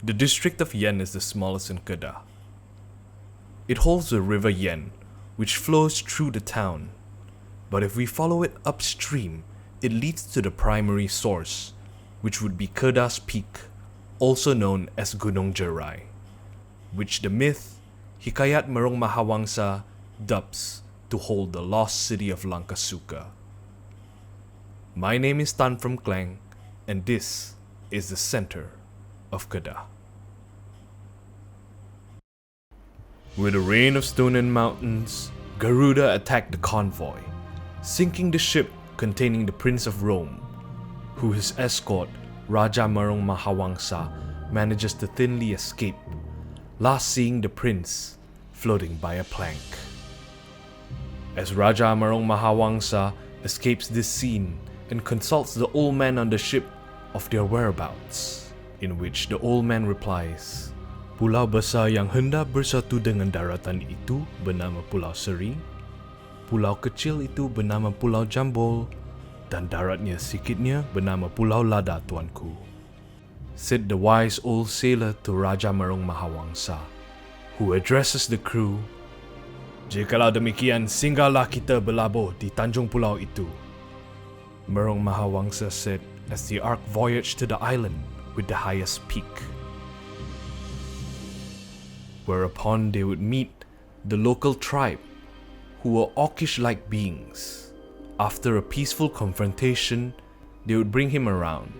The district of Yen is the smallest in Kedah. It holds the river Yen, which flows through the town. But if we follow it upstream, it leads to the primary source, which would be Kedah's peak, also known as Gunong Jerai, which the myth Hikayat Merong Mahawangsa dubs to hold the lost city of Langkasuka. My name is Tan from Klang, and this is the center of Kedah. With a rain of stone and mountains, Garuda attacked the convoy, sinking the ship containing the Prince of Rome, who his escort, Raja Merong Mahawangsa, manages to thinly escape, last seeing the prince floating by a plank. As Raja Merong Mahawangsa escapes this scene and consults the old man on the ship of their whereabouts, in which the old man replies, "Pulau besar yang hendak bersatu dengan daratan itu bernama Pulau Sering, pulau kecil itu bernama Pulau Jambol, dan daratnya sikitnya bernama Pulau Lada, tuanku," said the wise old sailor to Raja Merong Mahawangsa, who addresses the crew, "Jikalau demikian, singgahlah kita berlabuh di Tanjung Pulau itu," Merong Mahawangsa said as the ark voyaged to the island with the highest peak. Whereupon they would meet the local tribe, who were orcish-like beings. After a peaceful confrontation, they would bring him around,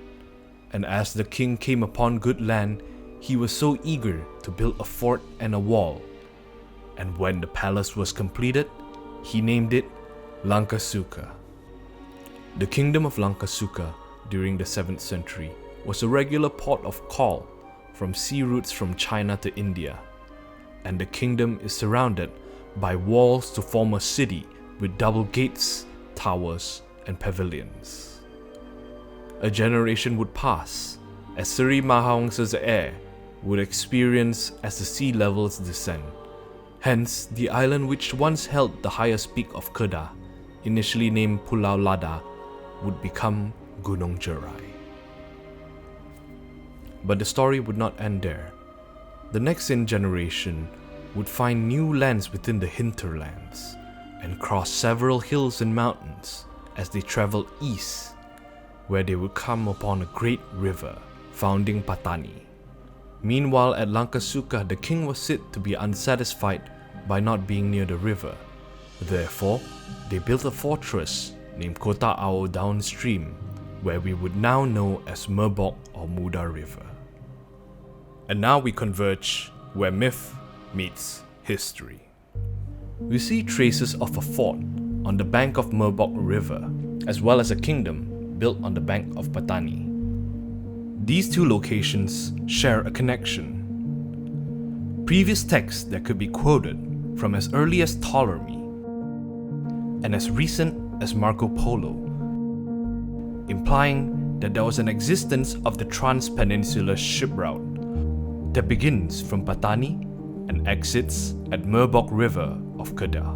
and as the king came upon good land, he was so eager to build a fort and a wall, and when the palace was completed, he named it Langkasuka. The kingdom of Langkasuka during the 7th century was a regular port of call from sea routes from China to India, and the kingdom is surrounded by walls to form a city with double gates, towers, and pavilions. A generation would pass as Sri Mahawangsa's heir would experience as the sea levels descend. Hence, the island which once held the highest peak of Kedah, initially named Pulau Lada, would become Gunong Jerai. But the story would not end there. The next generation would find new lands within the hinterlands and cross several hills and mountains as they traveled east, where they would come upon a great river, founding Pattani. Meanwhile, at Langkasuka, the king was said to be unsatisfied by not being near the river. Therefore, they built a fortress named Kota Ao downstream, where we would now know as Merbok or Muda River. And now we converge where myth meets history. We see traces of a fort on the bank of Merbok River, as well as a kingdom built on the bank of Pattani. These two locations share a connection. Previous texts that could be quoted from as early as Ptolemy and as recent as Marco Polo, implying that there was an existence of the trans-peninsular ship route that begins from Pattani and exits at Merbok River of Kedah.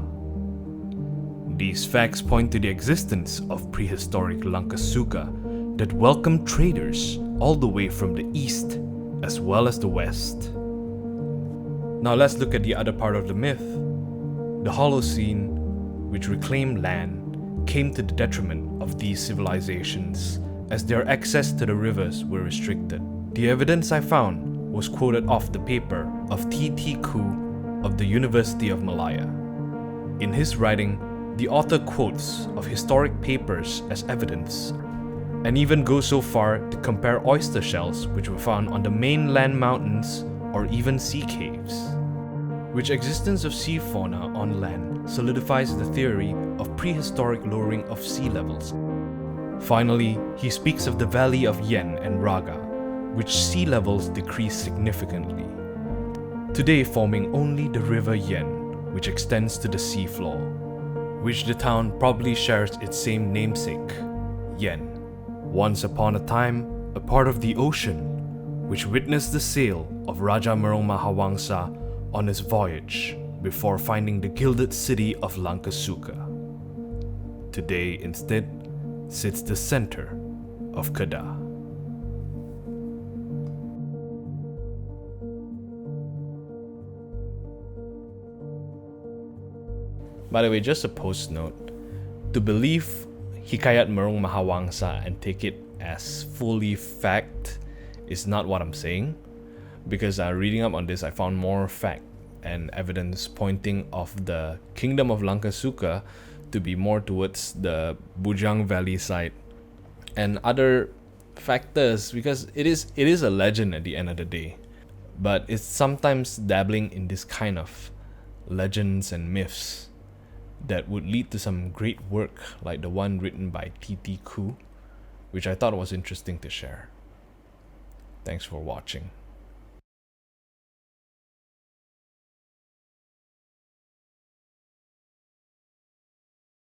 These facts point to the existence of prehistoric Langkasuka that welcomed traders all the way from the east as well as the west. Now let's look at the other part of the myth. The Holocene, which reclaimed land, came to the detriment of these civilizations as their access to the rivers were restricted. The evidence I found was quoted off the paper of T.T. Khoo of the University of Malaya. In his writing, the author quotes of historic papers as evidence, and even goes so far to compare oyster shells which were found on the mainland mountains or even sea caves. Which existence of sea fauna on land solidifies the theory of prehistoric lowering of sea levels. Finally, he speaks of the valley of Yen and Raga, which sea levels decrease significantly, today forming only the river Yen, which extends to the seafloor, which the town probably shares its same namesake, Yen, once upon a time a part of the ocean, which witnessed the sail of Raja Merong Mahawangsa on his voyage before finding the gilded city of Langkasuka. Today, instead, sits the center of Kedah. By the way, just a post note, to believe Hikayat Merong Mahawangsa and take it as fully fact is not what I'm saying, because reading up on this, I found more fact and evidence pointing of the kingdom of Langkasuka to be more towards the Bujang Valley side and other factors, because it is a legend at the end of the day, but it's sometimes dabbling in this kind of legends and myths that would lead to some great work like the one written by Khoo, which I thought was interesting to share. Thanks for watching.